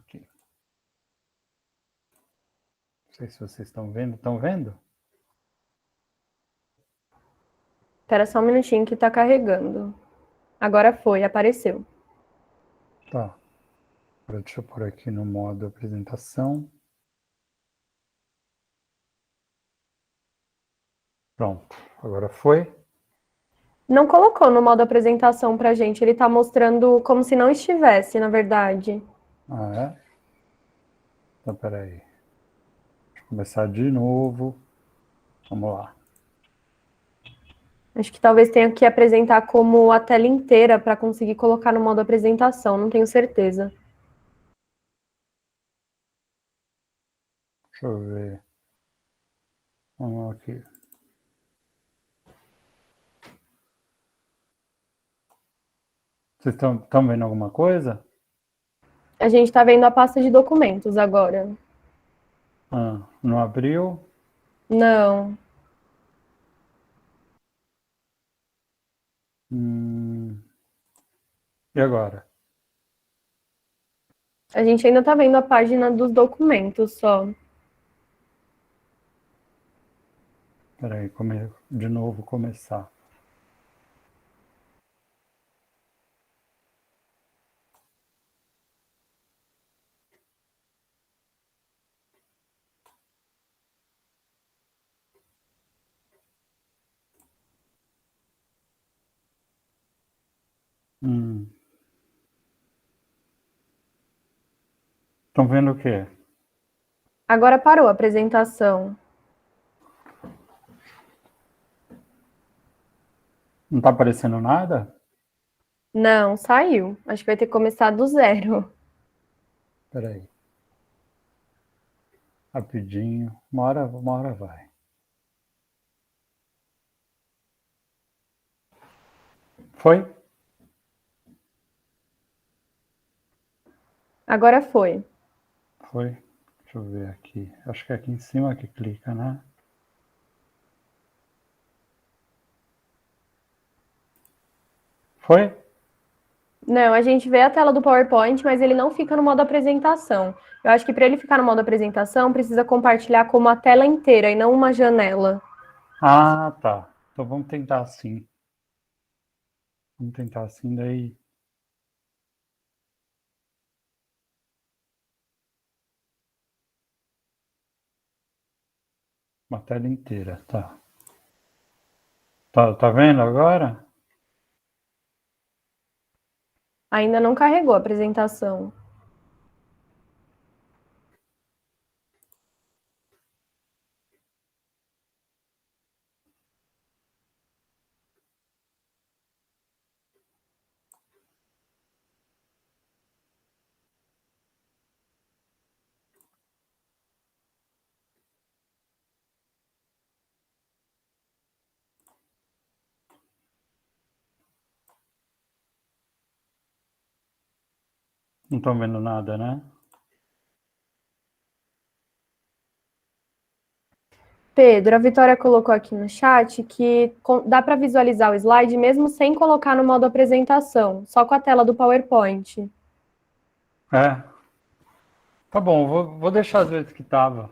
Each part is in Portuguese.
Aqui. Não sei se vocês estão vendo. Estão vendo? Espera só um minutinho que tá carregando. Agora foi, apareceu. Tá. Agora deixa eu pôr aqui no modo apresentação. Pronto. Agora foi. Não colocou no modo apresentação pra gente, ele tá mostrando como se não estivesse, na verdade. Ah, é? Então, peraí. Deixa eu começar de novo. Vamos lá. Acho que talvez tenha que apresentar como a tela inteira para conseguir colocar no modo apresentação, não tenho certeza. Deixa eu ver. Vamos aqui. Vocês estão vendo alguma coisa? A gente está vendo a pasta de documentos agora. Ah, não abriu? Não, E agora? a gente ainda está vendo a página dos documentos só. Peraí, de novo começar. Estão vendo o quê? Agora parou a apresentação. Não está aparecendo nada? Não, saiu. Acho que vai ter que começar do zero. Peraí. Rapidinho. Uma hora vai. Foi? Agora foi. Foi. Deixa eu ver aqui. Acho que é aqui em cima que clica, né? Foi? Não, a gente vê a tela do PowerPoint, mas ele não fica no modo apresentação. Eu acho que para ele ficar no modo apresentação, precisa compartilhar como a tela inteira e não uma janela. Ah, tá. Então vamos tentar assim. Vamos tentar assim, daí. Uma tela inteira, tá. Tá vendo agora? Ainda não carregou a apresentação. Não estão vendo nada, né? Pedro, a Vitória colocou aqui no chat que dá para visualizar o slide mesmo sem colocar no modo apresentação, só com a tela do PowerPoint. É. Tá bom, vou deixar as vezes que tava.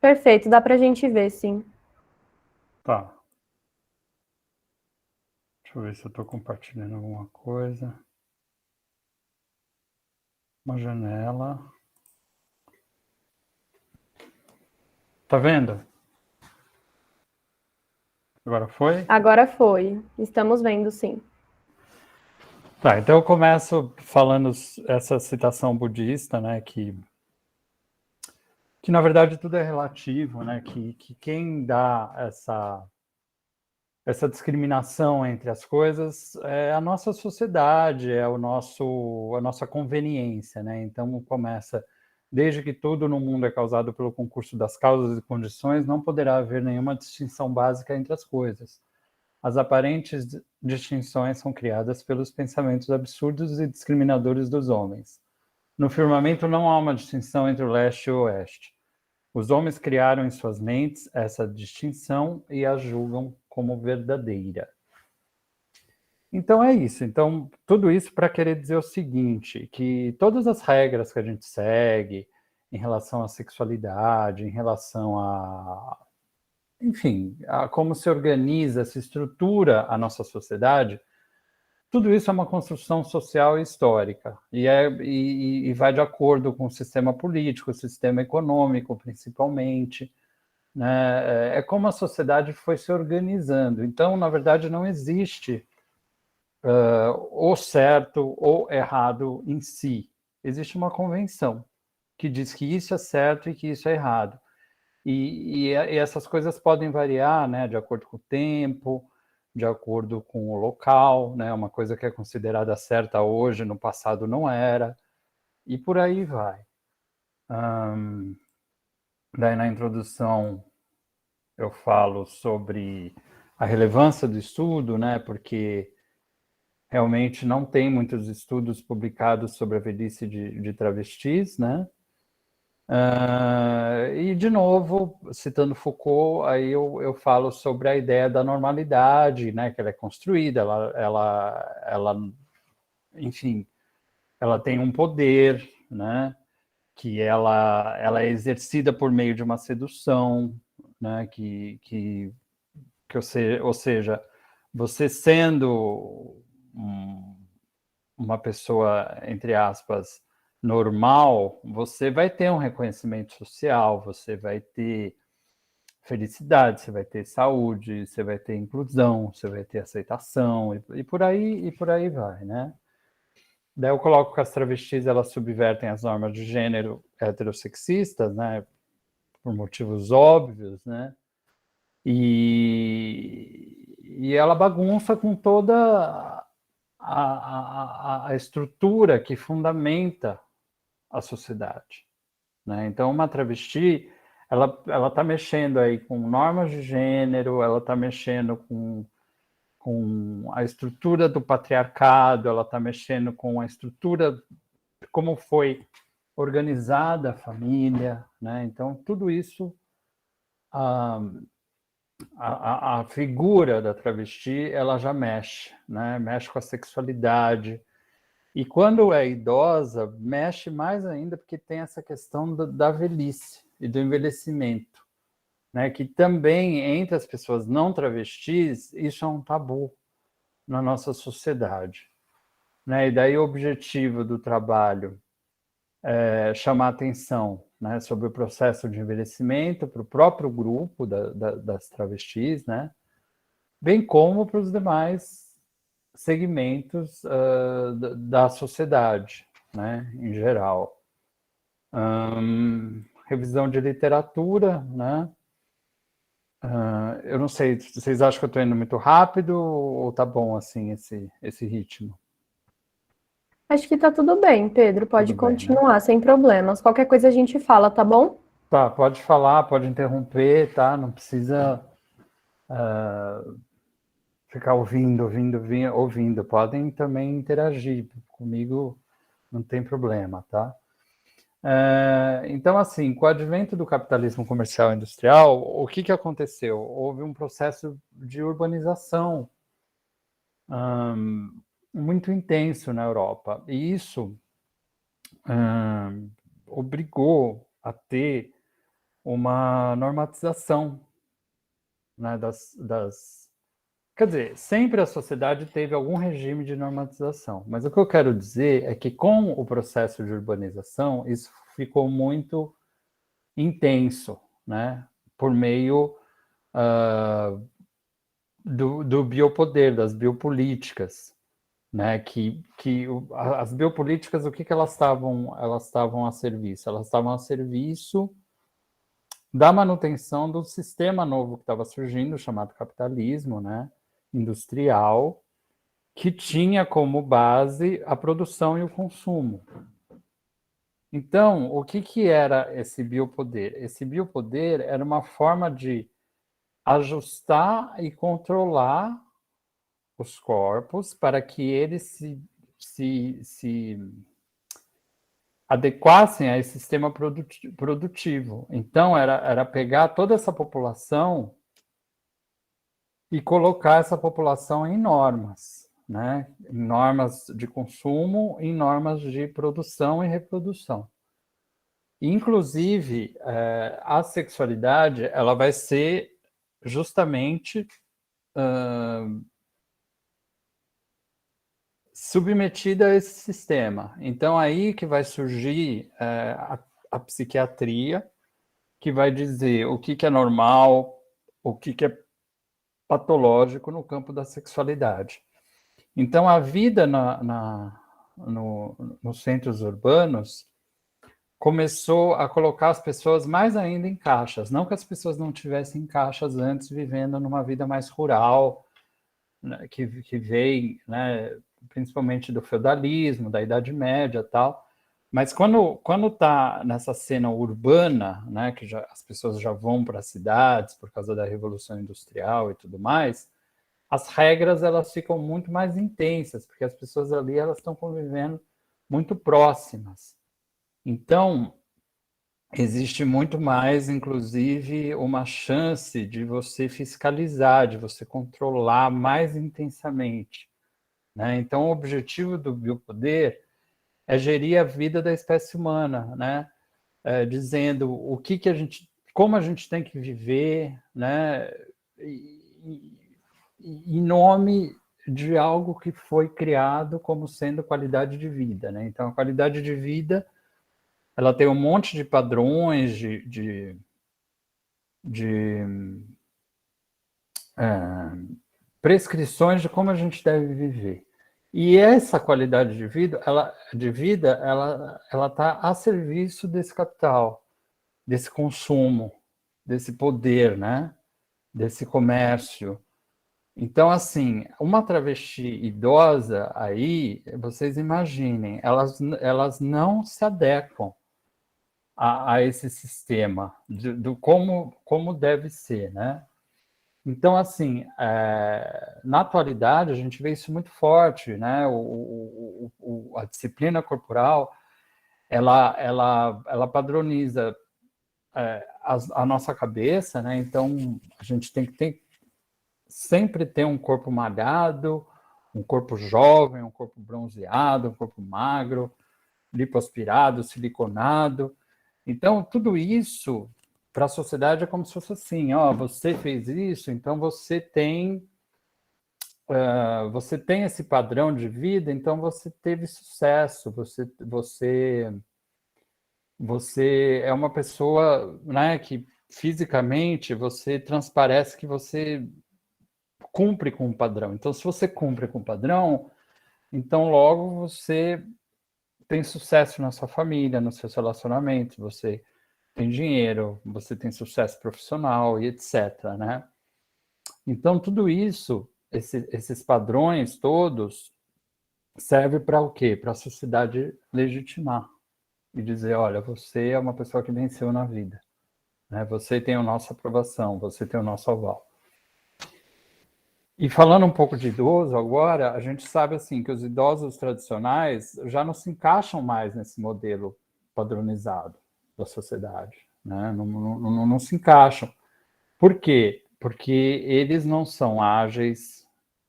Perfeito, dá para a gente ver, sim. Tá. Deixa eu ver se eu estou compartilhando alguma coisa. Uma janela. Tá vendo? Agora foi? Agora foi. Estamos vendo, sim. Tá, então eu começo falando essa citação budista, né, que na verdade tudo é relativo, né, que quem dá essa discriminação entre as coisas é a nossa sociedade, é a nossa conveniência, né? Então começa, desde que tudo no mundo é causado pelo concurso das causas e condições, não poderá haver nenhuma distinção básica entre as coisas. As aparentes distinções são criadas pelos pensamentos absurdos e discriminadores dos homens. No firmamento não há uma distinção entre o leste e o oeste. Os homens criaram em suas mentes essa distinção e a julgam como verdadeira. Então é isso. Então, tudo isso para querer dizer o seguinte, que todas as regras que a gente segue em relação à sexualidade, em relação a, enfim, a como se organiza, se estrutura a nossa sociedade, tudo isso é uma construção social e histórica, e vai de acordo com o sistema político, o sistema econômico, principalmente, né? É como a sociedade foi se organizando. Então, na verdade, não existe ou certo ou errado em si. Existe uma convenção que diz que isso é certo e que isso é errado. E essas coisas podem variar, né, de acordo com o tempo, de acordo com o local, né, uma coisa que é considerada certa hoje, no passado não era, e por aí vai. Daí na introdução eu falo sobre a relevância do estudo, né, porque realmente não tem muitos estudos publicados sobre a velhice de travestis, né? E, de novo, citando Foucault, aí eu falo sobre a ideia da normalidade, né? Que ela é construída, enfim, ela tem um poder, né? Que ela é exercida por meio de uma sedução, né? Ou seja, você sendo uma pessoa, entre aspas, normal, você vai ter um reconhecimento social, você vai ter felicidade, você vai ter saúde, você vai ter inclusão, você vai ter aceitação, e por aí vai, né? Daí eu coloco que as travestis, elas subvertem as normas de gênero heterossexistas, né? Por motivos óbvios, né? E ela bagunça com toda a estrutura que fundamenta a sociedade, né? Então, uma travesti, ela está mexendo aí com normas de gênero, ela está mexendo com a estrutura do patriarcado, ela está mexendo com a estrutura de como foi organizada a família, né? Então, tudo isso, a figura da travesti, ela já mexe, né? Mexe com a sexualidade. E quando é idosa, mexe mais ainda, porque tem essa questão da velhice e do envelhecimento, né? Que também, entre as pessoas não travestis, isso é um tabu na nossa sociedade, né? E daí o objetivo do trabalho é chamar atenção, né, sobre o processo de envelhecimento para o próprio grupo das travestis, né? Bem como para os demais segmentos da sociedade, né, em geral. Revisão de literatura, né? Eu não sei, vocês acham que eu estou indo muito rápido ou tá bom assim esse ritmo? Acho que tá tudo bem, Pedro. Pode Tudo bem, né? continuar, sem problemas. Qualquer coisa a gente fala, tá bom? Tá, pode falar, pode interromper, tá? Não precisa ficar ouvindo. Podem também interagir comigo, não tem problema, tá? Então, assim, com o advento do capitalismo comercial e industrial, o que aconteceu? Houve um processo de urbanização muito intenso na Europa. E isso obrigou a ter uma normatização, né, Quer dizer, sempre a sociedade teve algum regime de normatização, mas o que eu quero dizer é que com o processo de urbanização, isso ficou muito intenso, né? Por meio do biopoder, das biopolíticas, né? As biopolíticas, o que elas estavam? Elas estavam a serviço? Elas estavam a serviço da manutenção do sistema novo que estava surgindo, chamado capitalismo, né? Industrial, que tinha como base a produção e o consumo. Então, o que era esse biopoder? Esse biopoder era uma forma de ajustar e controlar os corpos para que eles se adequassem a esse sistema produtivo. Então, era pegar toda essa população e colocar essa população em normas, né? Em normas de consumo, em normas de produção e reprodução. Inclusive, a sexualidade ela vai ser justamente submetida a esse sistema. Então, aí que vai surgir a psiquiatria, que vai dizer o que é normal, o que é patológico no campo da sexualidade. Então, a vida nos centros urbanos começou a colocar as pessoas mais ainda em caixas. Não que as pessoas não tivessem caixas antes, vivendo numa vida mais rural, né, que vem, né, principalmente do feudalismo, da Idade Média e tal. Mas quando está nessa cena urbana, né, que as pessoas já vão para as cidades por causa da Revolução Industrial e tudo mais, as regras elas ficam muito mais intensas, porque as pessoas ali elas estão convivendo muito próximas. Então, existe muito mais, inclusive, uma chance de você fiscalizar, de você controlar mais intensamente, né? Então, o objetivo do biopoder é gerir a vida da espécie humana, né? Dizendo o que a gente, como a gente tem que viver, né? Em nome de algo que foi criado como sendo qualidade de vida, né? Então, a qualidade de vida ela tem um monte de padrões, de prescrições de como a gente deve viver. E essa qualidade de vida, ela está a serviço desse capital, desse consumo, desse poder, né? Desse comércio. Então, assim, uma travesti idosa aí, vocês imaginem, elas não se adequam a esse sistema, do como deve ser, né? Então, assim, na atualidade, a gente vê isso muito forte, né? A disciplina corporal, ela padroniza a nossa cabeça, né? Então, a gente tem que sempre ter um corpo malhado, um corpo jovem, um corpo bronzeado, um corpo magro, lipoaspirado, siliconado. Então, tudo isso para a sociedade é como se fosse assim, ó, você fez isso, então você tem esse padrão de vida, então você teve sucesso, você é uma pessoa, né, que fisicamente você transparece que você cumpre com o padrão. Então, se você cumpre com o padrão, então logo você tem sucesso na sua família, nos seus relacionamentos, você tem dinheiro, você tem sucesso profissional e etc, né? Então, tudo isso, esses padrões todos, serve para o quê? Para a sociedade legitimar e dizer, olha, você é uma pessoa que venceu na vida, né? Você tem a nossa aprovação, você tem o nosso aval. E falando um pouco de idoso agora, a gente sabe assim que os idosos tradicionais já não se encaixam mais nesse modelo padronizado da sociedade, né? Não se encaixam. Por quê? Porque eles não são ágeis,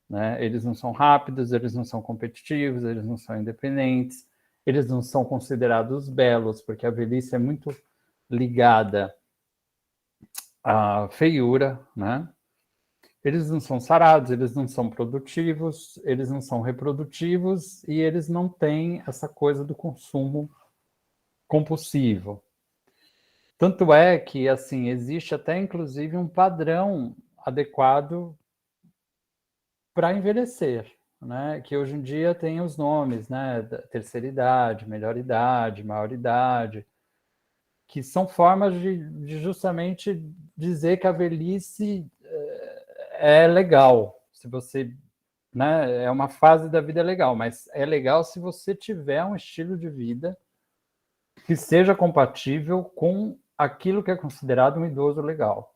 né? Eles não são rápidos, eles não são competitivos, eles não são independentes, eles não são considerados belos, porque a velhice é muito ligada à feiura, né? Eles não são sarados, eles não são produtivos, eles não são reprodutivos e eles não têm essa coisa do consumo compulsivo. Tanto é que, assim, existe até inclusive um padrão adequado para envelhecer, né? Que hoje em dia tem os nomes, né? Terceira idade, melhor idade, maior idade, que são formas de justamente dizer que a velhice é legal. Se você, né? É uma fase da vida legal, mas é legal se você tiver um estilo de vida que seja compatível com aquilo que é considerado um idoso legal,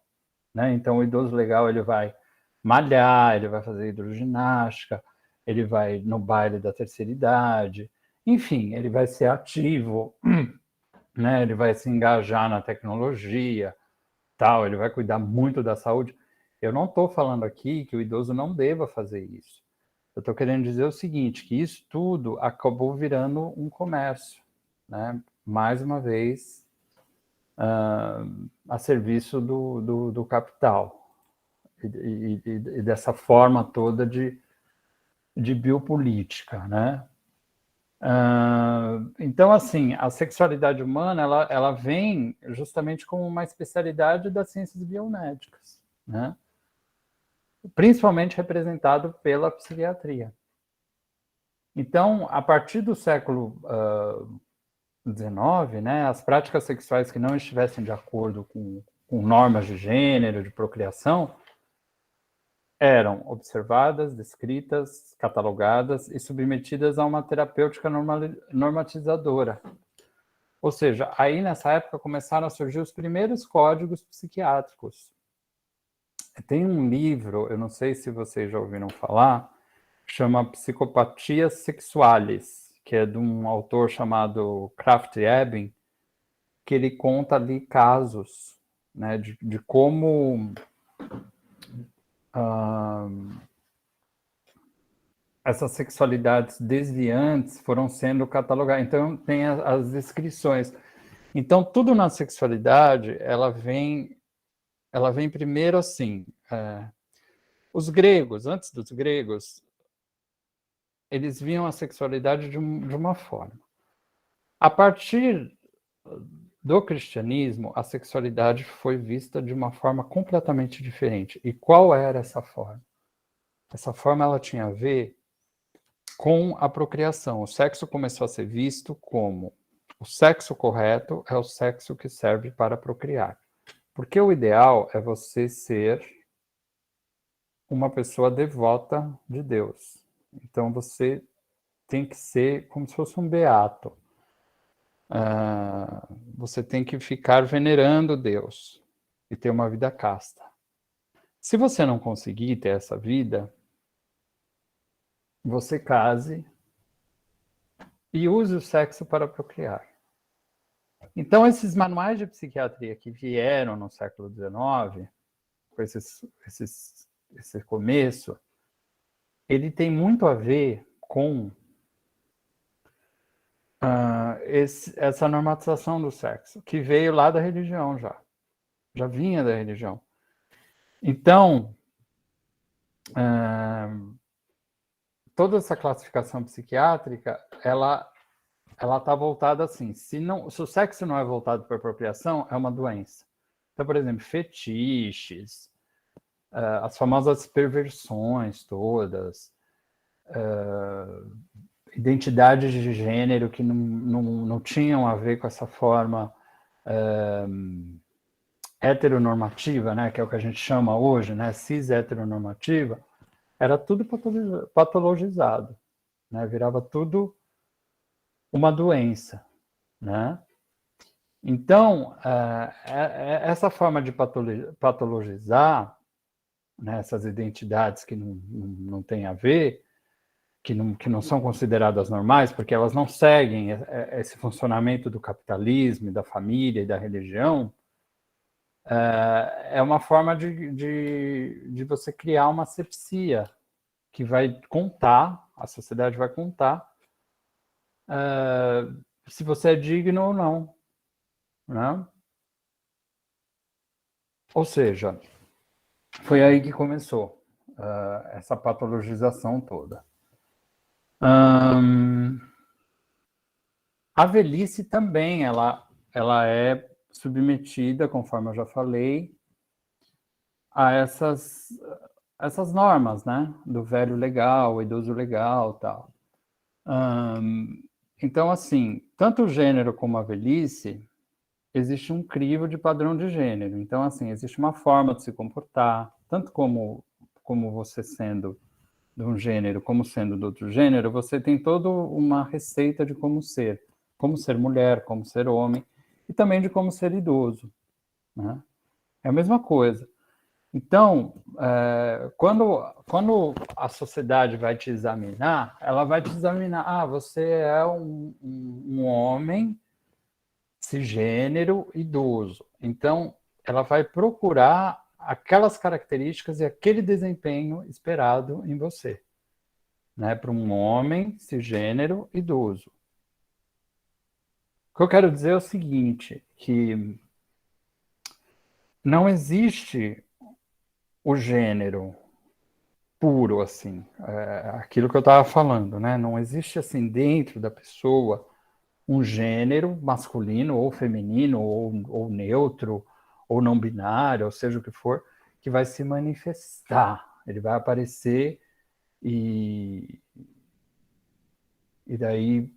né? Então, o idoso legal ele vai malhar, ele vai fazer hidroginástica, ele vai no baile da terceira idade, enfim, ele vai ser ativo, né? Ele vai se engajar na tecnologia, tal, ele vai cuidar muito da saúde. Eu não estou falando aqui que o idoso não deva fazer isso, Eu estou querendo dizer o seguinte, que isso tudo acabou virando um comércio, né? Mais uma vez, a serviço do capital. E dessa forma toda de biopolítica, né? Então, assim, a sexualidade humana, ela vem justamente como uma especialidade das ciências biomédicas, né? Principalmente representado pela psiquiatria. Então, a partir do século XIX, né, as práticas sexuais que não estivessem de acordo com normas de gênero, de procriação, eram observadas, descritas, catalogadas e submetidas a uma terapêutica normatizadora. Ou seja, aí nessa época começaram a surgir os primeiros códigos psiquiátricos. Tem um livro, eu não sei se vocês já ouviram falar, chama Psicopatias Sexuales, que é de um autor chamado Krafft-Ebing, que ele conta ali casos, né, de como essas sexualidades desviantes foram sendo catalogadas. Então, tem as descrições. Então, tudo na sexualidade, ela vem primeiro assim. Os gregos, antes dos gregos, eles viam a sexualidade de uma forma. A partir do cristianismo, a sexualidade foi vista de uma forma completamente diferente. E qual era essa forma? Essa forma ela tinha a ver com a procriação. O sexo começou a ser visto como o sexo correto é o sexo que serve para procriar. Porque o ideal é você ser uma pessoa devota de Deus. Então você tem que ser como se fosse um beato. Você tem que ficar venerando Deus e ter uma vida casta. Se você não conseguir ter essa vida, você case e use o sexo para procriar. Então, esses manuais de psiquiatria que vieram no século XIX, com esse começo, ele tem muito a ver com essa normatização do sexo, que veio lá da religião já vinha da religião. Então, toda essa classificação psiquiátrica, ela está voltada assim, se o sexo não é voltado para apropriação, é uma doença. Então, por exemplo, fetiches, as famosas perversões todas, identidades de gênero que não tinham a ver com essa forma heteronormativa, né, que é o que a gente chama hoje, né, cis-heteronormativa, era tudo patologizado, né, virava tudo uma doença, né? Então, essa forma de patologizar, né, essas identidades que não têm a ver, que não são consideradas normais, porque elas não seguem esse funcionamento do capitalismo, da família e da religião, é uma forma de você criar uma asepsia que vai contar, a sociedade vai contar, se você é digno ou não, né? Ou seja, foi aí que começou essa patologização toda. A velhice também, ela é submetida, conforme eu já falei, a essas normas, né? Do velho legal, idoso legal, tal. Então, assim, tanto o gênero como a velhice, existe um crivo de padrão de gênero. Então, assim, existe uma forma de se comportar, tanto como você sendo de um gênero, como sendo do outro gênero, você tem toda uma receita de como ser mulher, como ser homem, e também de como ser idoso, né? É a mesma coisa. Então, quando a sociedade vai te examinar, ela vai te examinar, você é um homem cisgênero idoso. Então, ela vai procurar aquelas características e aquele desempenho esperado em você. né, para um homem cisgênero idoso. O que eu quero dizer é o seguinte, que não existe o gênero puro, assim, aquilo que eu estava falando, né? Não existe, assim, dentro da pessoa um gênero masculino ou feminino ou neutro ou não binário, ou seja o que for, que vai se manifestar. Ele vai aparecer e daí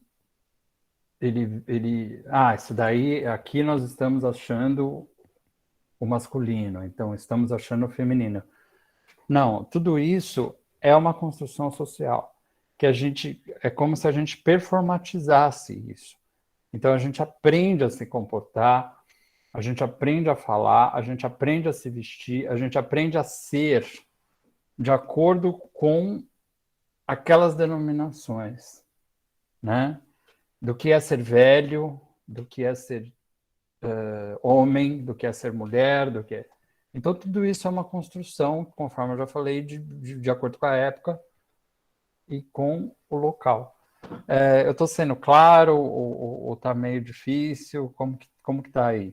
isso daí, aqui nós estamos achando o masculino, então estamos achando o feminino. Não, tudo isso é uma construção social, que a gente, é como se a gente performatizasse isso. Então a gente aprende a se comportar, a gente aprende a falar, a gente aprende a se vestir, a gente aprende a ser de acordo com aquelas denominações, né? Do que é ser velho, do que é ser homem, do que é ser mulher, do que é... Então, tudo isso é uma construção, conforme eu já falei, de acordo com a época e com o local. Eu estou sendo claro ou está meio difícil? Como que está aí?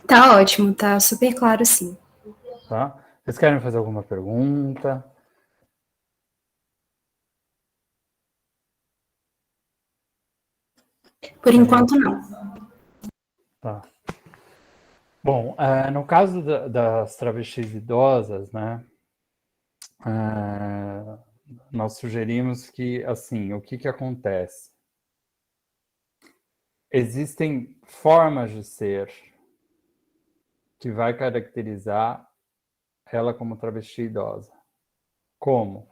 Tá ótimo, tá super claro, sim. Tá? Vocês querem fazer alguma pergunta? Por enquanto, não. Tá. Bom, no caso das travestis idosas, né, nós sugerimos que, assim, o que acontece? Existem formas de ser que vai caracterizar ela como travesti idosa. Como?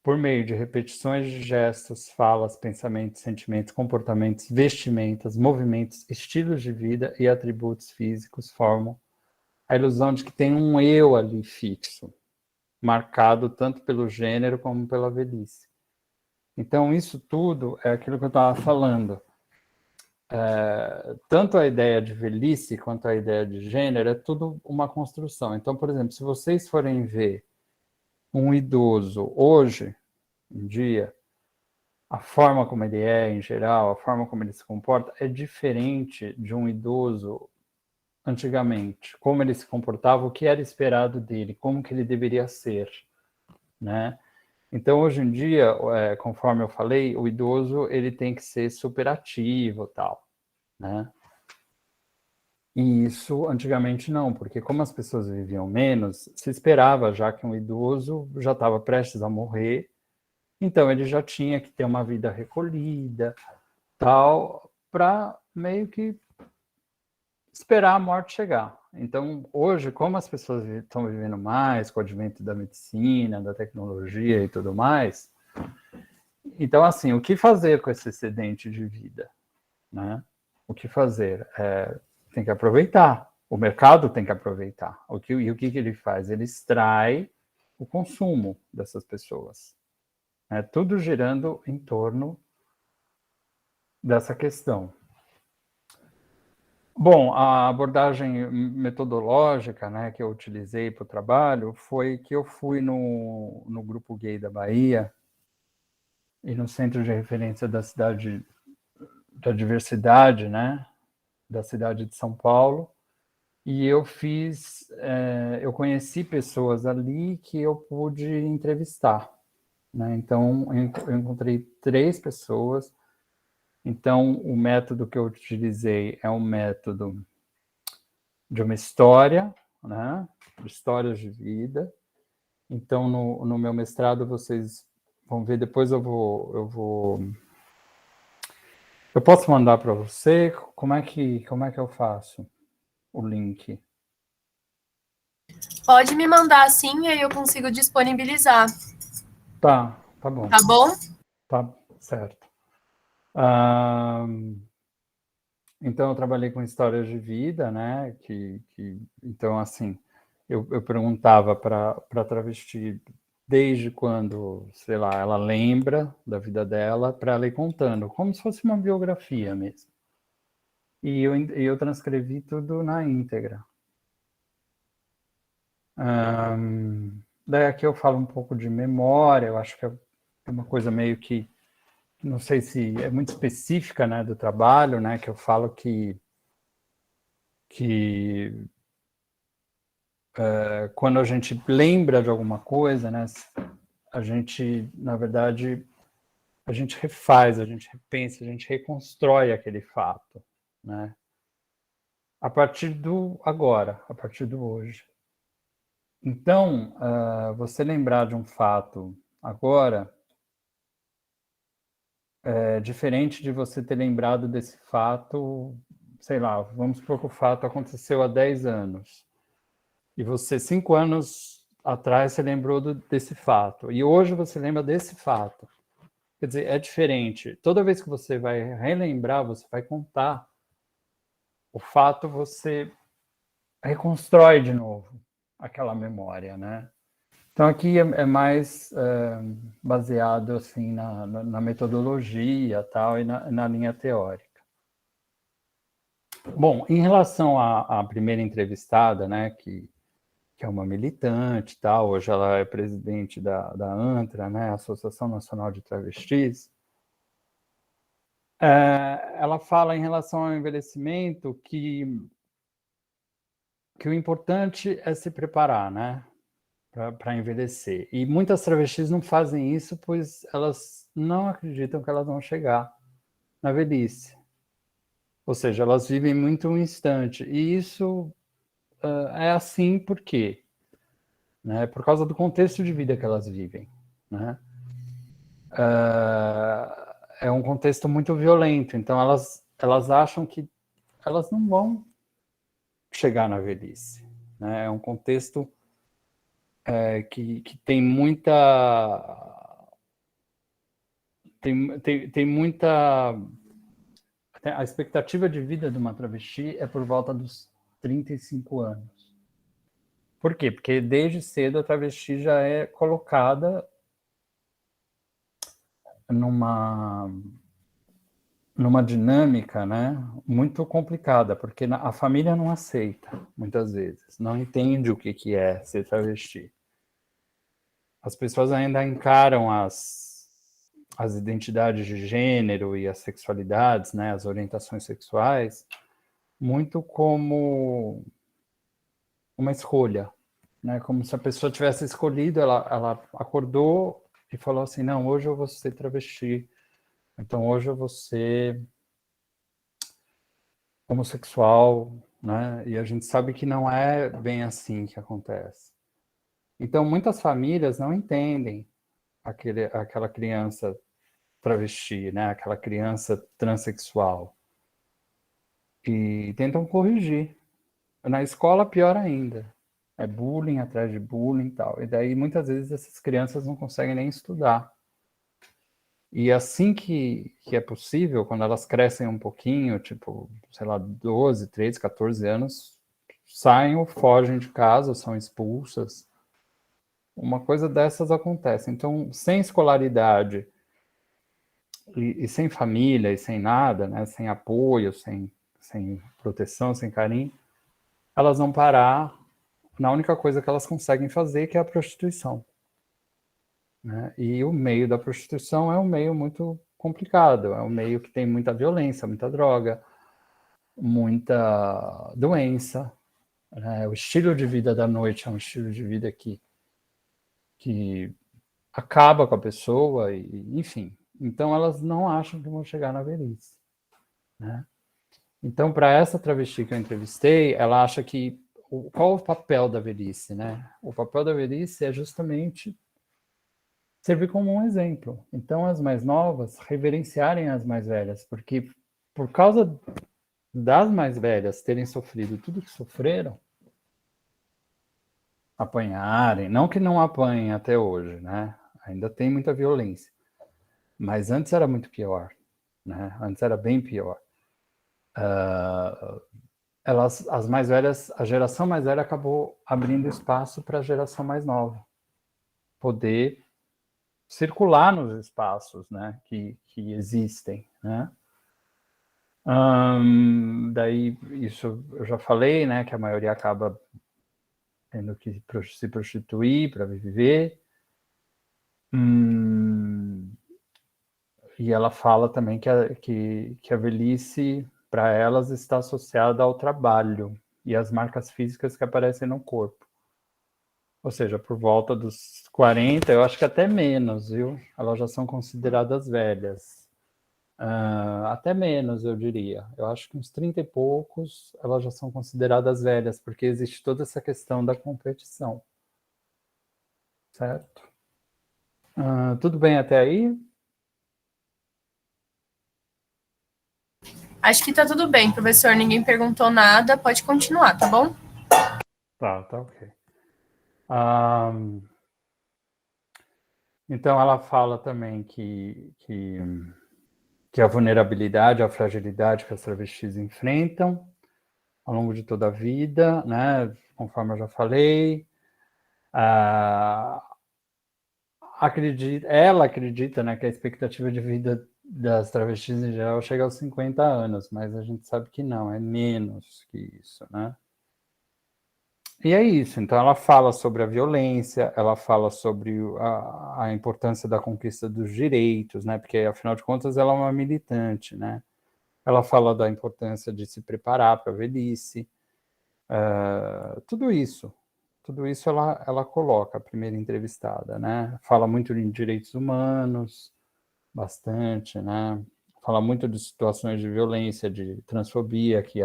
Por meio de repetições de gestos, falas, pensamentos, sentimentos, comportamentos, vestimentas, movimentos, estilos de vida e atributos físicos formam a ilusão de que tem um eu ali fixo, marcado tanto pelo gênero como pela velhice. Então, isso tudo é aquilo que eu estava falando. Tanto a ideia de velhice quanto a ideia de gênero é tudo uma construção. Então, por exemplo, se vocês forem ver um idoso hoje, em dia, a forma como ele é em geral, a forma como ele se comporta, é diferente de um idoso antigamente. Como ele se comportava, o que era esperado dele, como que ele deveria ser, né? Então, hoje em dia, conforme eu falei, o idoso ele tem que ser superativo, tal, né? E isso antigamente não, porque como as pessoas viviam menos, se esperava já que um idoso já estava prestes a morrer, então ele já tinha que ter uma vida recolhida, tal, para meio que esperar a morte chegar. Então, hoje, como as pessoas estão vivendo mais com o advento da medicina, da tecnologia e tudo mais, então, assim, o que fazer com esse excedente de vida, né? O que fazer? Tem que aproveitar. O mercado tem que aproveitar. E o que ele faz? Ele extrai o consumo dessas pessoas. Tudo girando em torno dessa questão. Bom, a abordagem metodológica, né, que eu utilizei para o trabalho foi que eu fui no Grupo Gay da Bahia e no Centro de Referência da Cidade da Diversidade, né, da cidade de São Paulo, e eu conheci pessoas ali que eu pude entrevistar, né? Então, eu encontrei 3 pessoas. Então, o método que eu utilizei é um método de uma história, né? De histórias de vida. Então, no meu mestrado, vocês vão ver, depois eu posso mandar para você? Como é que eu faço o link? Pode me mandar sim, aí eu consigo disponibilizar. Tá bom. Tá bom? Tá certo. Então, eu trabalhei com histórias de vida, né? Então, assim, eu perguntava para a travesti desde quando, sei lá, ela lembra da vida dela, para ela ir contando, como se fosse uma biografia mesmo. E eu transcrevi tudo na íntegra. Daí aqui eu falo um pouco de memória, eu acho que é uma coisa meio que, não sei se é muito específica, né, do trabalho, né, que eu falo que quando a gente lembra de alguma coisa, né, a gente, na verdade, a gente refaz, a gente repensa, a gente reconstrói aquele fato, né, a partir do agora, a partir do hoje. Então, você lembrar de um fato agora é diferente de você ter lembrado desse fato, sei lá, vamos supor que o fato aconteceu há 10 anos. E você, 5 anos atrás, você lembrou desse fato. E hoje você lembra desse fato. Quer dizer, é diferente. Toda vez que você vai relembrar, você vai contar o fato, você reconstrói de novo aquela memória, né? Então aqui é mais baseado assim na metodologia tal e na linha teórica. Bom, em relação à primeira entrevistada, né, que é uma militante e tal, hoje ela é presidente da ANTRA, né, Associação Nacional de Travestis, ela fala em relação ao envelhecimento que o importante é se preparar, né, para envelhecer. E muitas travestis não fazem isso, pois elas não acreditam que elas vão chegar na velhice. Ou seja, elas vivem muito um instante. E isso é assim por quê? Né? Por causa do contexto de vida que elas vivem. Né? É um contexto muito violento. Então, elas acham que elas não vão chegar na velhice. Né? É um contexto que tem muita... Tem muita... A expectativa de vida de uma travesti é por volta dos 35 anos. Por quê? Porque desde cedo a travesti já é colocada numa dinâmica, né, muito complicada, porque a família não aceita, muitas vezes, não entende o que é ser travesti. As pessoas ainda encaram as identidades de gênero e as sexualidades, né, as orientações sexuais, muito como uma escolha, né? Como se a pessoa tivesse escolhido, ela acordou e falou assim, não, hoje eu vou ser travesti, então hoje eu vou ser homossexual, né? E a gente sabe que não é bem assim que acontece. Então muitas famílias não entendem aquela criança travesti, né? Aquela criança transexual e tentam corrigir. Na escola pior ainda. É bullying atrás de bullying e tal. E daí, muitas vezes, essas crianças não conseguem nem estudar. E assim que é possível, quando elas crescem um pouquinho, tipo, sei lá, 12, 13, 14 anos, saem ou fogem de casa, ou são expulsas. Uma coisa dessas acontece. Então, sem escolaridade e sem família e sem nada, né, sem apoio, sem proteção, sem carinho, elas vão parar na única coisa que elas conseguem fazer, que é a prostituição. Né? E o meio da prostituição é um meio muito complicado, é um meio que tem muita violência, muita droga, muita doença. Né? O estilo de vida da noite é um estilo de vida que acaba com a pessoa, e, enfim. Então elas não acham que vão chegar na velhice. Né? Então, para essa travesti que eu entrevistei, ela acha que qual o papel da velhice, né? O papel da velhice é justamente servir como um exemplo. Então, as mais novas reverenciarem as mais velhas, porque por causa das mais velhas terem sofrido tudo que sofreram, apanharem, não que não apanhem até hoje, né? Ainda tem muita violência, mas antes era muito pior, né? Antes era bem pior. As mais velhas, a geração mais velha acabou abrindo espaço para a geração mais nova poder circular nos espaços, né, que existem, né? Daí isso eu já falei, né, que a maioria acaba tendo que se prostituir para viver. E ela fala também que a velhice, para elas, está associada ao trabalho e às marcas físicas que aparecem no corpo. Ou seja, por volta dos 40, eu acho que até menos, viu? Elas já são consideradas velhas. Até menos, eu diria. Eu acho que uns 30 e poucos, elas já são consideradas velhas, porque existe toda essa questão da competição. Certo? Tudo bem até aí? Acho que tá tudo bem, professor. Ninguém perguntou nada. Pode continuar, tá bom? Tá ok. Então, ela fala também que a vulnerabilidade, a fragilidade que as travestis enfrentam ao longo de toda a vida, né? Conforme eu já falei. Ela acredita, né, que a expectativa de vida das travestis em geral chega aos 50 anos, mas a gente sabe que não, é menos que isso, né? E é isso, então ela fala sobre a violência, ela fala sobre a importância da conquista dos direitos, né? Porque, afinal de contas, ela é uma militante, né? Ela fala da importância de se preparar para a velhice, tudo isso ela coloca, a primeira entrevistada, né? Fala muito de direitos humanos, bastante, né? Fala muito de situações de violência, de transfobia que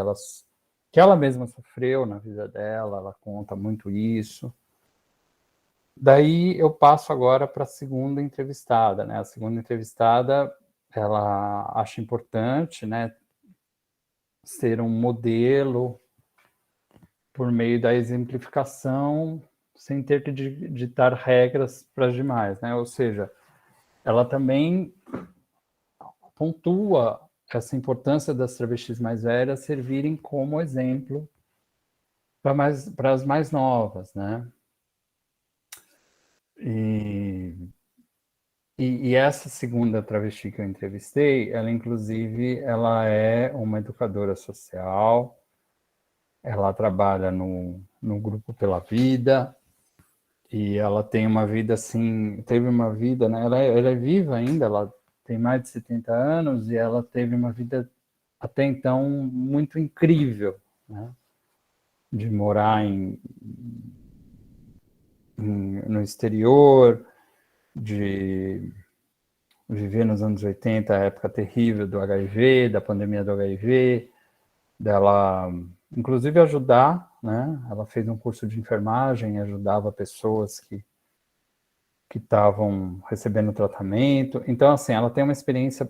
ela mesma sofreu na vida dela, ela conta muito isso. Daí eu passo agora para a segunda entrevistada, né? A segunda entrevistada, ela acha importante, né, ser um modelo por meio da exemplificação, sem ter que ditar regras para as demais, né? Ou seja, ela também pontua essa importância das travestis mais velhas servirem como exemplo para as mais novas, né? E essa segunda travesti que eu entrevistei, ela inclusive ela é uma educadora social, ela trabalha no Grupo Pela Vida, e ela tem uma vida assim, teve uma vida, né? Ela é viva ainda, ela tem mais de 70 anos e ela teve uma vida até então muito incrível, né? De morar no exterior, de viver nos anos 80, a época terrível do HIV, da pandemia do HIV, dela, inclusive, ajudar, né? Ela fez um curso de enfermagem, ajudava pessoas que estavam recebendo tratamento. Então, assim, ela tem uma experiência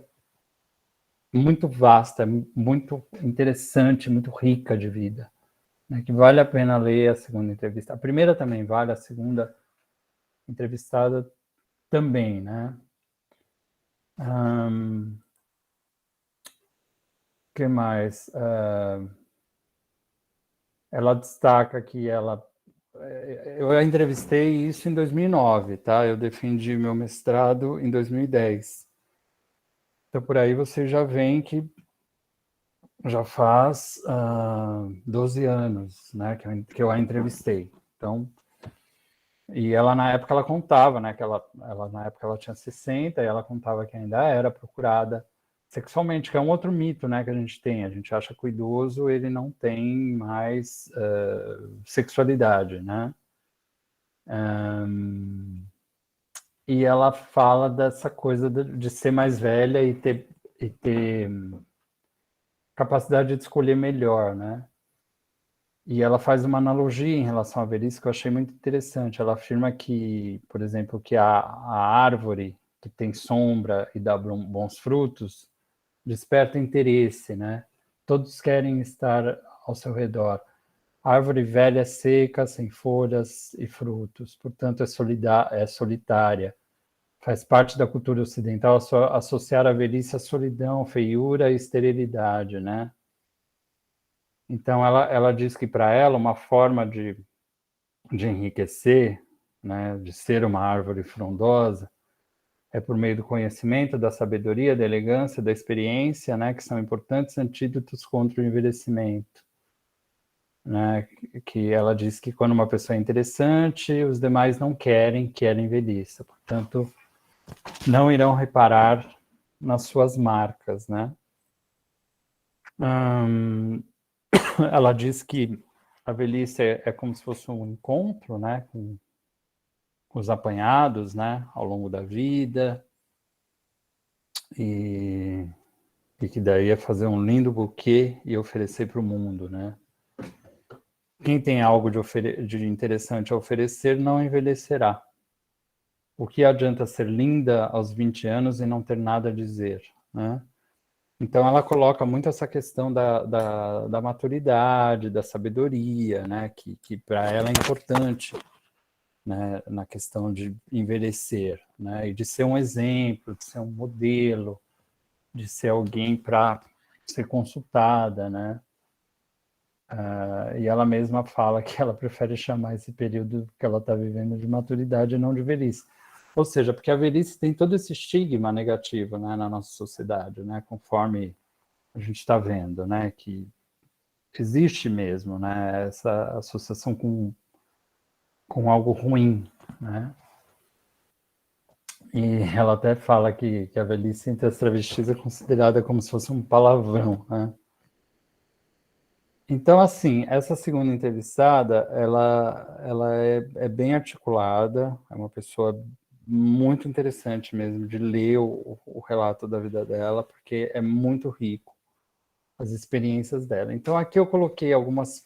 muito vasta, muito interessante, muito rica de vida, né? Que vale a pena ler a segunda entrevista. A primeira também vale, a segunda entrevistada também, né? Que mais? Ela destaca que eu a entrevistei isso em 2009, tá? Eu defendi meu mestrado em 2010. Então, por aí você já vê que já faz 12 anos, né, que eu a entrevistei. Então, e ela, na época, ela contava, né, que ela na época, ela tinha 60 e ela contava que ainda era procurada sexualmente, que é um outro mito, né, que a gente tem. A gente acha que o idoso, ele não tem mais sexualidade, né? E ela fala dessa coisa de ser mais velha e ter capacidade de escolher melhor, né? E ela faz uma analogia em relação à velhice que eu achei muito interessante. Ela afirma que, por exemplo, que a árvore que tem sombra e dá bons frutos desperta interesse, né? Todos querem estar ao seu redor. A árvore velha é seca, sem folhas e frutos, portanto é solitária. Faz parte da cultura ocidental associar a velhice à solidão, feiura e esterilidade, né? Então, ela diz que, para ela, uma forma de enriquecer, né, de ser uma árvore frondosa, é por meio do conhecimento, da sabedoria, da elegância, da experiência, né, que são importantes antídotos contra o envelhecimento. né? Que ela diz que quando uma pessoa é interessante, os demais não querem que ela envelheça. Portanto, não irão reparar nas suas marcas, né? Ela diz que a velhice é como se fosse um encontro, né? Com os apanhados, né? Ao longo da vida. E que daí é fazer um lindo buquê e oferecer para o mundo, né? Quem tem algo de interessante a oferecer não envelhecerá. O que adianta ser linda aos 20 anos e não ter nada a dizer, né? Então ela coloca muito essa questão da maturidade, da sabedoria, né? Que para ela é importante, né? Na questão de envelhecer, né? E de ser um exemplo, de ser um modelo, de ser alguém para ser consultada, né? E ela mesma fala que ela prefere chamar esse período que ela está vivendo de maturidade e não de velhice. Ou seja, porque a velhice tem todo esse estigma negativo, né, na nossa sociedade, né, conforme a gente está vendo, né, que existe mesmo, né, essa associação com algo ruim, né. E ela até fala que a velhice entre as travestis é considerada como se fosse um palavrão, né. Então, assim, essa segunda entrevistada, ela é bem articulada, é uma pessoa muito interessante mesmo de ler o relato da vida dela, porque é muito rico as experiências dela. Então, aqui eu coloquei algumas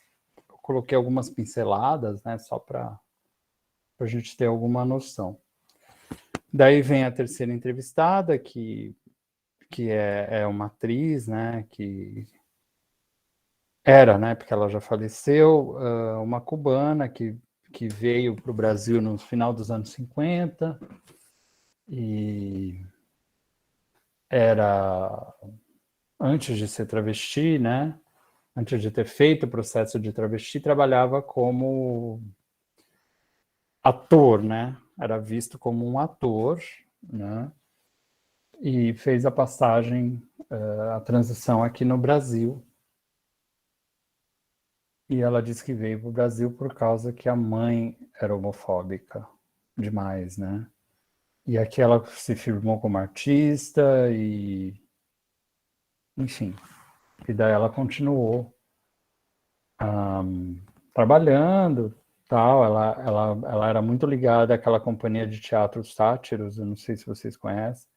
pinceladas, né, só para a gente ter alguma noção. Daí vem a terceira entrevistada, que é uma atriz, né, que era, né, porque ela já faleceu, uma cubana que veio para o Brasil no final dos anos 50 e era, antes de ser travesti, né, antes de ter feito o processo de travesti, trabalhava como ator, né, era visto como um ator, né, e fez a passagem, a transição aqui no Brasil. E ela disse que veio para o Brasil por causa que a mãe era homofóbica demais, né? E aqui ela se firmou como artista e, enfim, e daí ela continuou trabalhando, tal. Ela era muito ligada àquela companhia de teatro Sátiros, eu não sei se vocês conhecem.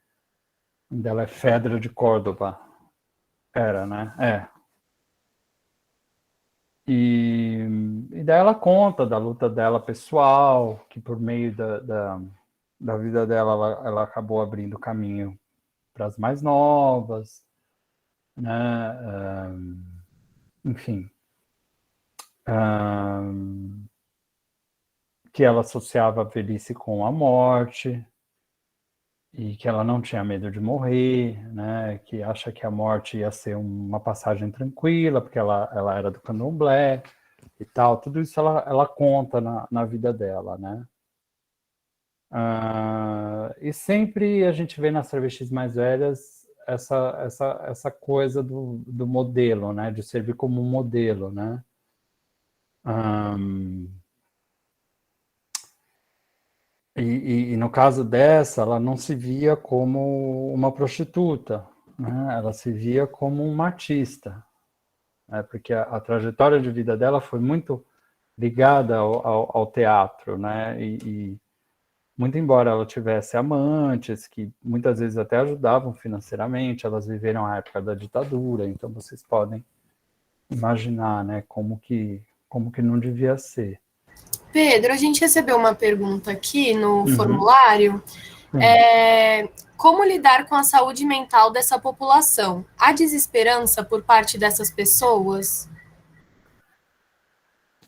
Ela é Fedra de Córdoba. Era, né? É. E daí ela conta da luta dela pessoal, que por meio da vida dela, ela acabou abrindo caminho para as mais novas, né? Enfim. Que ela associava a velhice com a morte, e que ela não tinha medo de morrer, né? Que acha que a morte ia ser uma passagem tranquila, porque ela era do candomblé e tal. Tudo isso ela conta na vida dela, né? E sempre a gente vê nas travestis mais velhas essa coisa do modelo, né? De servir como um modelo, né? E no caso dessa, ela não se via como uma prostituta, né? Ela se via como uma artista, né? Porque a trajetória de vida dela foi muito ligada ao teatro, né? E muito embora ela tivesse amantes que muitas vezes até ajudavam financeiramente, elas viveram a época da ditadura, então vocês podem imaginar, né, como que não devia ser. Pedro, a gente recebeu uma pergunta aqui no formulário. Como lidar com a saúde mental dessa população? Há desesperança por parte dessas pessoas?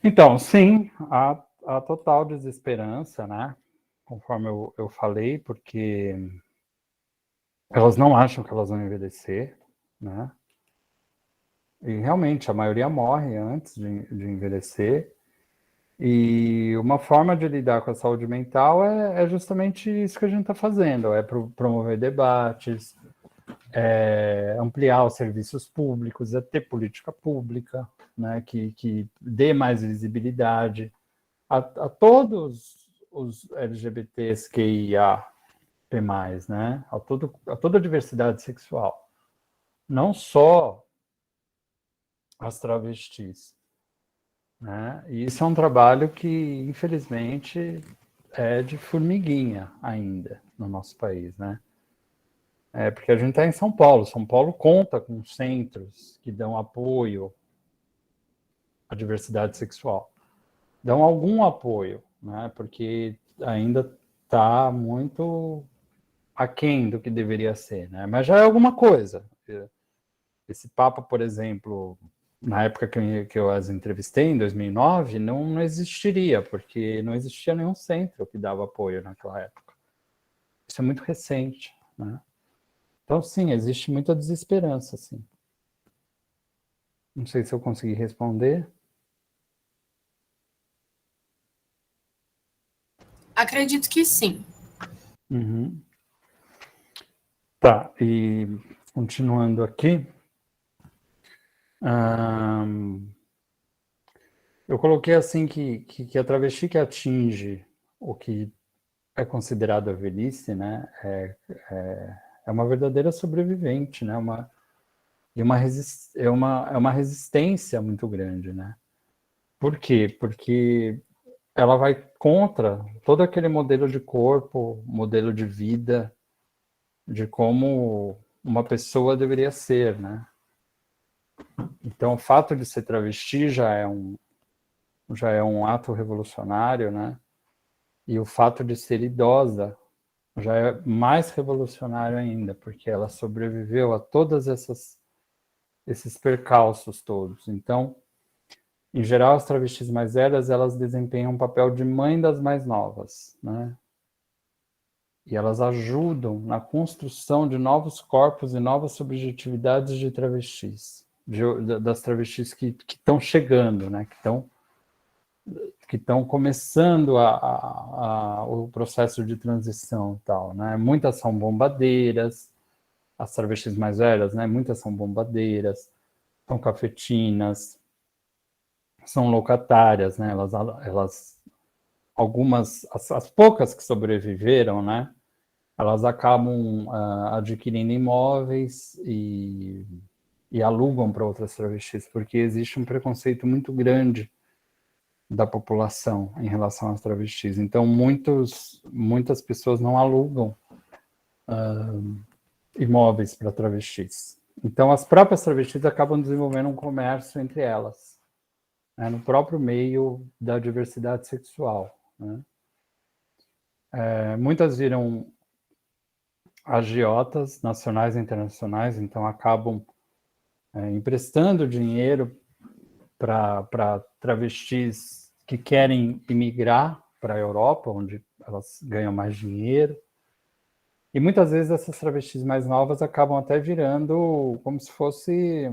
Então, sim, há total desesperança, né? Conforme eu falei, porque elas não acham que elas vão envelhecer, né? E realmente a maioria morre antes de envelhecer. E uma forma de lidar com a saúde mental é justamente isso que a gente está fazendo, é promover debates, é ampliar os serviços públicos, é ter política pública, né, que dê mais visibilidade a todos os LGBTs que IA tem mais, né, a toda a diversidade sexual, não só as travestis, né? E isso é um trabalho que, infelizmente, é de formiguinha ainda no nosso país, né? Porque a gente está em São Paulo. São Paulo conta com centros que dão apoio à diversidade sexual. Dão algum apoio, né? Porque ainda está muito aquém do que deveria ser, né? Mas já é alguma coisa. Esse Papa, por exemplo, na época que eu as entrevistei, em 2009, não existiria, porque não existia nenhum centro que dava apoio naquela época. Isso é muito recente, né? Então, sim, existe muita desesperança, sim. Não sei se eu consegui responder. Acredito que sim. Uhum. Tá, e continuando aqui, eu coloquei assim que a travesti que atinge o que é considerado a velhice, né, é uma verdadeira sobrevivente, né, é uma resistência muito grande, né? Por quê? Porque ela vai contra todo aquele modelo de corpo, modelo de vida, de como uma pessoa deveria ser, né? Então, o fato de ser travesti já é um ato revolucionário, né? E o fato de ser idosa já é mais revolucionário ainda, porque ela sobreviveu a todas esses percalços todos. Então, em geral, as travestis mais velhas, elas desempenham um papel de mãe das mais novas, né? E elas ajudam na construção de novos corpos e novas subjetividades de travestis, das travestis que estão chegando, né? Que estão começando o processo de transição e tal, né? Muitas são bombadeiras, as travestis mais velhas, né? Muitas são bombadeiras, são cafetinas, são locatárias, né? Algumas, as poucas que sobreviveram, né? Elas acabam adquirindo imóveis e alugam para outras travestis, porque existe um preconceito muito grande da população em relação às travestis. Então, muitas pessoas não alugam imóveis para travestis. Então, as próprias travestis acabam desenvolvendo um comércio entre elas, né, no próprio meio da diversidade sexual, né? Muitas viram agiotas nacionais e internacionais, então acabam emprestando dinheiro para travestis que querem imigrar para a Europa, onde elas ganham mais dinheiro. E muitas vezes essas travestis mais novas acabam até virando como se fosse...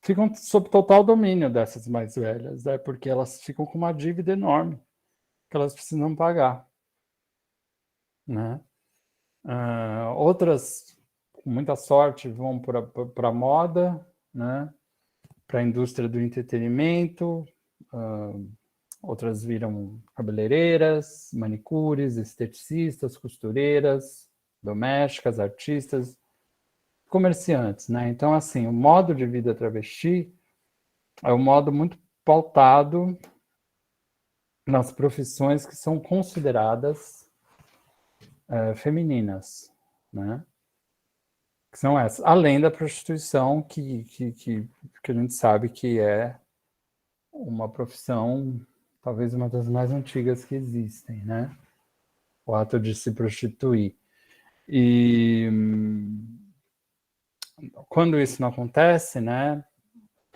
Ficam sob total domínio dessas mais velhas, né? Porque elas ficam com uma dívida enorme que elas precisam pagar, né? Outras, com muita sorte, vão para a moda, né? Para a indústria do entretenimento, outras viram cabeleireiras, manicures, esteticistas, costureiras, domésticas, artistas, comerciantes, né? Então, assim, o modo de vida travesti é um modo muito pautado nas profissões que são consideradas femininas, né? Que são essas, além da prostituição, que a gente sabe que é uma profissão, talvez uma das mais antigas que existem, né? O ato de se prostituir. E quando isso não acontece, né?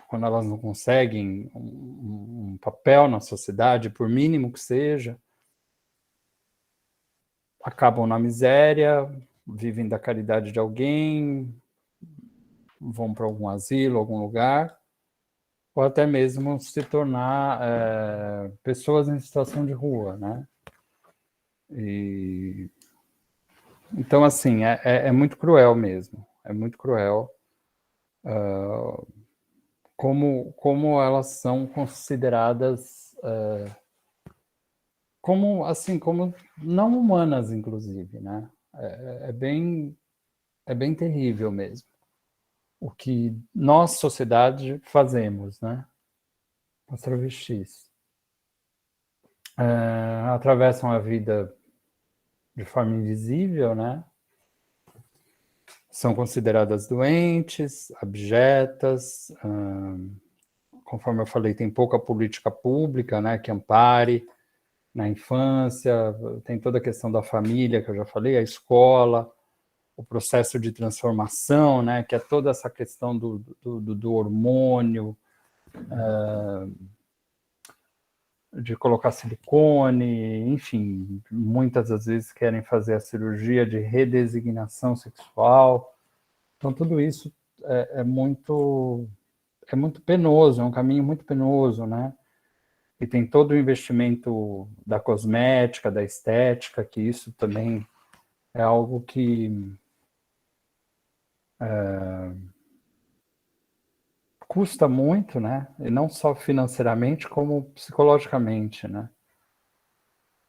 Quando elas não conseguem um papel na sociedade, por mínimo que seja, acabam na miséria, vivem da caridade de alguém, vão para algum asilo, algum lugar, ou até mesmo se tornar pessoas em situação de rua, né? Então, assim, é muito cruel mesmo, é muito cruel como elas são consideradas como não humanas, inclusive, né? É bem terrível mesmo o que nós, sociedade, fazemos, né? As travestis. Atravessam a vida de forma invisível, né? São consideradas doentes, abjetas, conforme eu falei, tem pouca política pública, né, que ampare na infância, tem toda a questão da família, que eu já falei, a escola, o processo de transformação, né, que é toda essa questão do hormônio, de colocar silicone, enfim, muitas das vezes querem fazer a cirurgia de redesignação sexual. Então, tudo isso é muito penoso, é um caminho muito penoso, né? E tem todo o investimento da cosmética, da estética, que isso também é algo que custa muito, né? E não só financeiramente, como psicologicamente, né?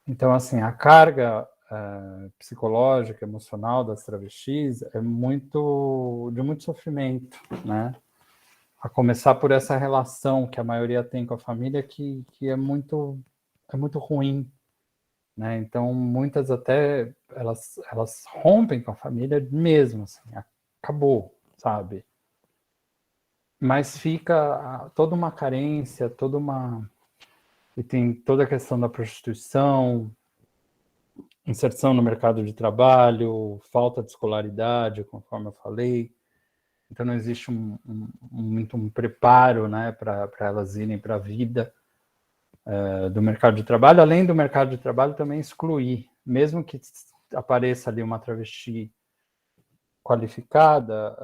Então, assim, a carga psicológica, emocional das travestis é de muito sofrimento, né? A começar por essa relação que a maioria tem com a família, que é muito ruim, né? Então, muitas até, elas rompem com a família mesmo, assim, acabou, sabe? Mas fica toda uma carência, e tem toda a questão da prostituição, inserção no mercado de trabalho, falta de escolaridade, conforme eu falei. Então não existe muito um preparo, né, para elas irem para a vida do mercado de trabalho. Além do mercado de trabalho, também excluir, mesmo que apareça ali uma travesti qualificada,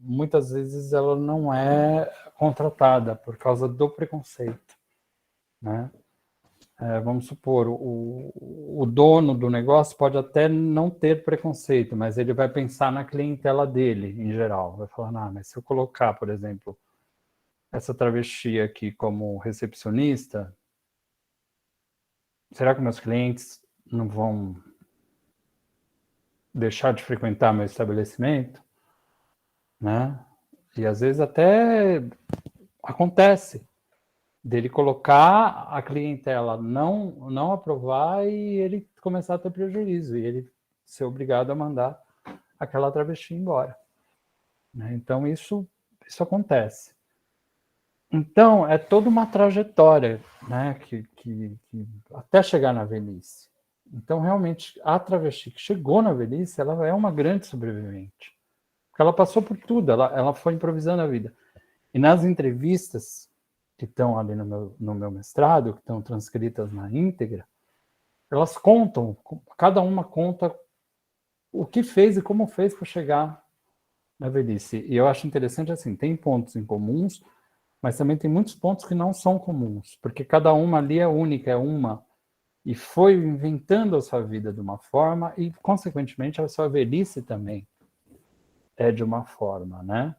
muitas vezes ela não é contratada por causa do preconceito, né? Vamos supor, o dono do negócio pode até não ter preconceito, mas ele vai pensar na clientela dele, em geral. Vai falar, mas se eu colocar, por exemplo, essa travesti aqui como recepcionista, será que meus clientes não vão deixar de frequentar meu estabelecimento? Né? E às vezes até acontece dele colocar a clientela não aprovar e ele começar a ter prejuízo, e ele ser obrigado a mandar aquela travesti embora. Né? Então, isso acontece. Então, é toda uma trajetória, né, que até chegar na velhice. Então, realmente, a travesti que chegou na velhice, ela é uma grande sobrevivente. Porque ela passou por tudo, ela foi improvisando a vida. E nas entrevistas que estão ali no meu mestrado, que estão transcritas na íntegra, elas contam, cada uma conta o que fez e como fez para chegar na velhice. E eu acho interessante, assim, tem pontos em comuns, mas também tem muitos pontos que não são comuns, porque cada uma ali é única, é uma, e foi inventando a sua vida de uma forma, e, consequentemente, a sua velhice também é de uma forma, né?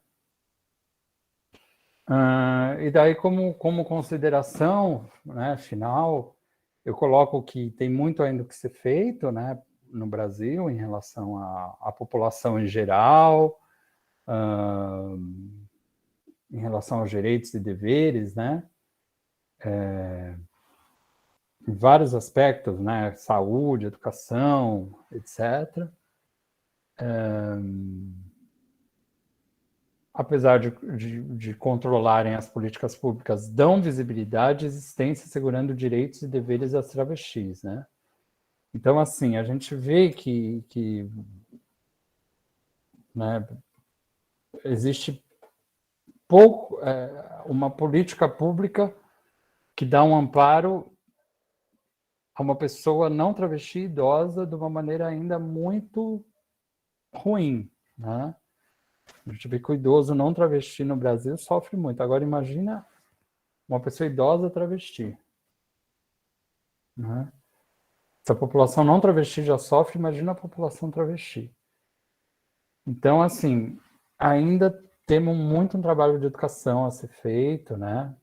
E daí, como consideração, né, final, eu coloco que tem muito ainda que ser feito, né, no Brasil, em relação à população em geral, em relação aos direitos e deveres, né, em vários aspectos, né, saúde, educação, etc. Apesar de controlarem as políticas públicas, dão visibilidade, existência, assegurando direitos e deveres às travestis, né? Então, assim, a gente vê que né, existe uma política pública que dá um amparo a uma pessoa não travesti idosa de uma maneira ainda muito ruim, né? A gente vê que o idoso não travesti no Brasil sofre muito. Agora, imagina uma pessoa idosa travesti, né? Se a população não travesti já sofre, imagina a população travesti. Então, assim, ainda temos muito um trabalho de educação a ser feito, né?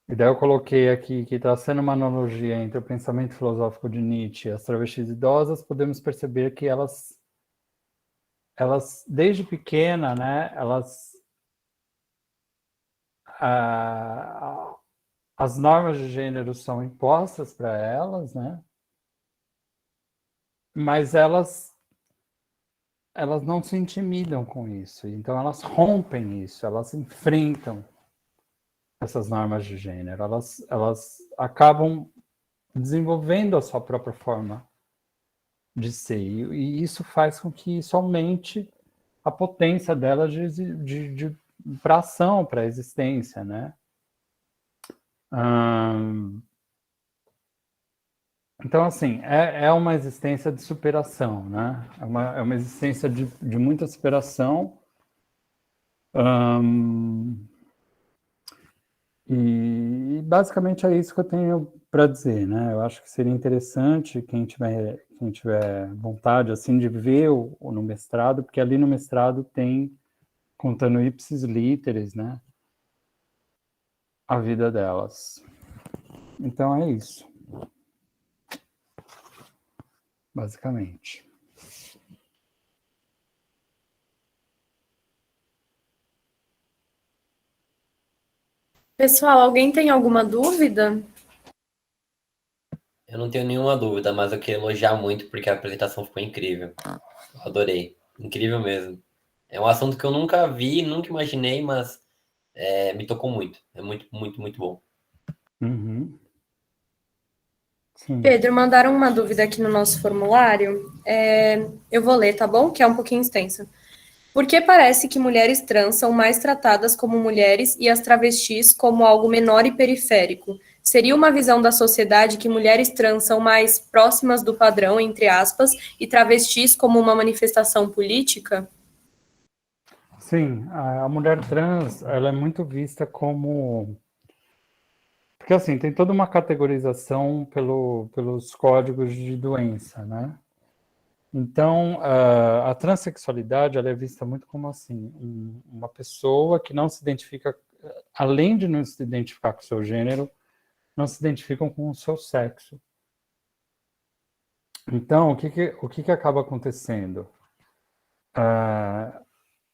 E daí eu coloquei aqui que, traçando uma analogia entre o pensamento filosófico de Nietzsche e as travestis idosas, podemos perceber que elas desde pequena, né, as normas de gênero são impostas para elas, né? Mas elas não se intimidam com isso. Então elas rompem isso, elas enfrentam essas normas de gênero. Elas acabam desenvolvendo a sua própria forma de ser. E isso faz com que isso aumente a potência delas para ação, para a existência, né? Então, assim, é uma existência de superação, né? É uma existência de muita superação. E basicamente é isso que eu tenho para dizer, né? Eu acho que seria interessante quem tiver vontade assim de ver no mestrado, porque ali no mestrado tem, contando ipsis literis, né, a vida delas. Então é isso, basicamente. Pessoal, alguém tem alguma dúvida? Eu não tenho nenhuma dúvida, mas eu queria elogiar muito porque a apresentação ficou incrível. Eu adorei. Incrível mesmo. É um assunto que eu nunca vi, nunca imaginei, mas me tocou muito. É muito, muito, muito bom. Uhum. Sim. Pedro, mandaram uma dúvida aqui no nosso formulário. Eu vou ler, tá bom? Que é um pouquinho extensa. Por que parece que mulheres trans são mais tratadas como mulheres e as travestis como algo menor e periférico? Seria uma visão da sociedade que mulheres trans são mais próximas do padrão, entre aspas, e travestis como uma manifestação política? Sim, a mulher trans, ela é muito vista como... Porque, assim, tem toda uma categorização pelos códigos de doença, né? Então, a transexualidade, ela é vista muito como, assim, uma pessoa que não se identifica, além de não se identificar com o seu gênero, não se identificam com o seu sexo. Então, o que acaba acontecendo?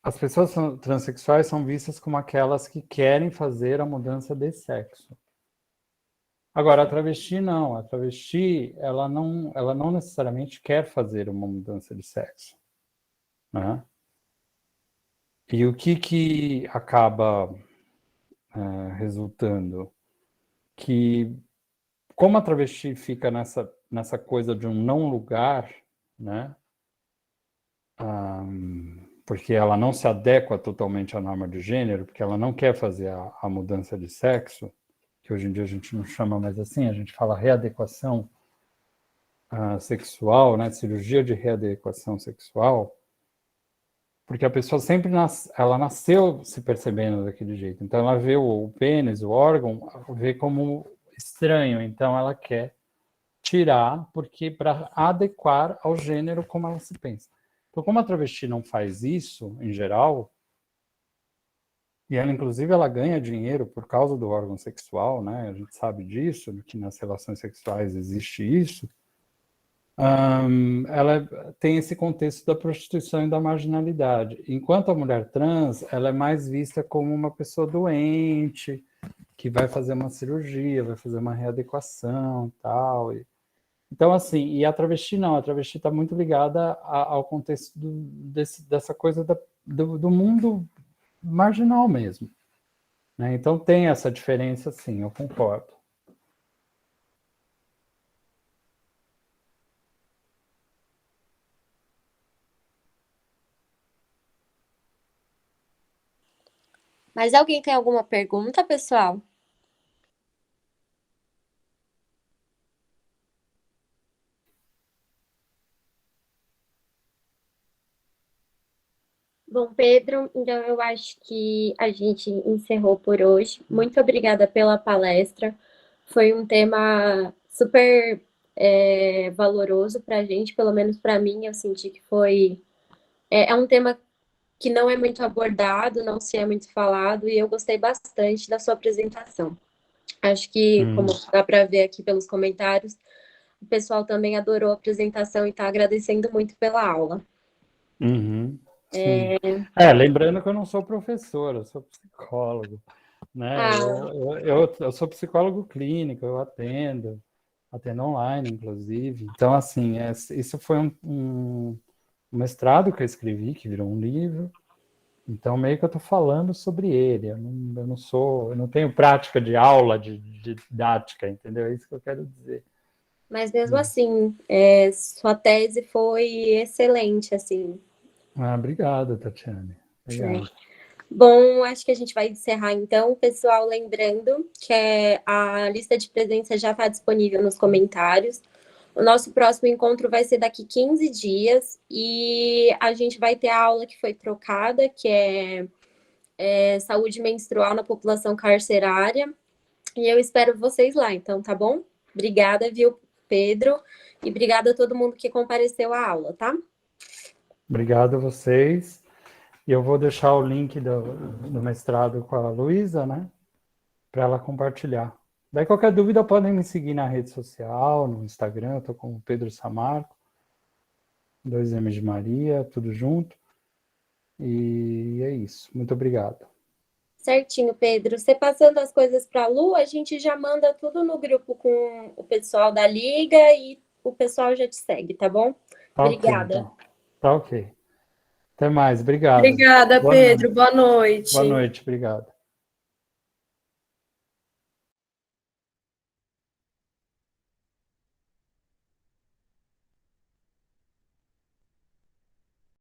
As pessoas transexuais são vistas como aquelas que querem fazer a mudança de sexo. Agora, a travesti não. A travesti, ela não necessariamente quer fazer uma mudança de sexo, né? E o que acaba resultando? Que, como a travesti fica nessa coisa de um não lugar, né? Porque ela não se adequa totalmente à norma de gênero, porque ela não quer fazer a mudança de sexo, que hoje em dia a gente não chama mais assim, a gente fala readequação sexual, né? Cirurgia de readequação sexual, porque a pessoa sempre ela nasceu se percebendo daquele jeito. Então ela vê o pênis, o órgão, vê como estranho, então ela quer tirar, porque para adequar ao gênero como ela se pensa. Então, como a travesti não faz isso, em geral, e ela, inclusive, ela ganha dinheiro por causa do órgão sexual, né? A gente sabe disso, que nas relações sexuais existe isso. Ela tem esse contexto da prostituição e da marginalidade. Enquanto a mulher trans, ela é mais vista como uma pessoa doente, que vai fazer uma cirurgia, vai fazer uma readequação, tal. Então, assim, e a travesti não, a travesti está muito ligada ao contexto dessa coisa do mundo marginal mesmo, né? Então tem essa diferença, sim, eu concordo. Mas alguém tem alguma pergunta, pessoal? Bom, Pedro, então eu acho que a gente encerrou por hoje. Muito obrigada pela palestra. Foi um tema super valoroso para a gente, pelo menos para mim, eu senti que foi... É um tema que não é muito abordado, não se é muito falado, e eu gostei bastante da sua apresentação. Acho que, como dá para ver aqui pelos comentários, o pessoal também adorou a apresentação e está agradecendo muito pela aula. Sim. Lembrando que eu não sou professor, eu sou psicólogo, né? Eu sou psicólogo clínico, eu atendo online, inclusive. Então, assim, isso foi um mestrado que eu escrevi, que virou um livro. Então, meio que eu estou falando sobre ele. Eu não tenho prática de aula, de didática, entendeu? É isso que eu quero dizer. Mas mesmo assim, sua tese foi excelente, assim. Obrigado, Tatiane. Obrigado. Bom, acho que a gente vai encerrar então, pessoal, lembrando que a lista de presença já está disponível nos comentários. O nosso próximo encontro vai ser daqui 15 dias e a gente vai ter a aula que foi trocada, que é saúde menstrual na população carcerária. E eu espero vocês lá, então, tá bom? Obrigada, viu, Pedro? E obrigada a todo mundo que compareceu à aula, tá? Obrigado a vocês. E eu vou deixar o link do mestrado com a Luísa, né? Para ela compartilhar. Daí, qualquer dúvida, podem me seguir na rede social, no Instagram, eu estou com o Pedro Samarco, 2M de Maria, tudo junto. E é isso. Muito obrigado. Certinho, Pedro. Você passando as coisas para a Lu, a gente já manda tudo no grupo com o pessoal da Liga e o pessoal já te segue, tá bom? Tá Obrigada. ok, então. Tá ok. Até mais, obrigado. Obrigada, Pedro. Boa noite. Boa noite, obrigado.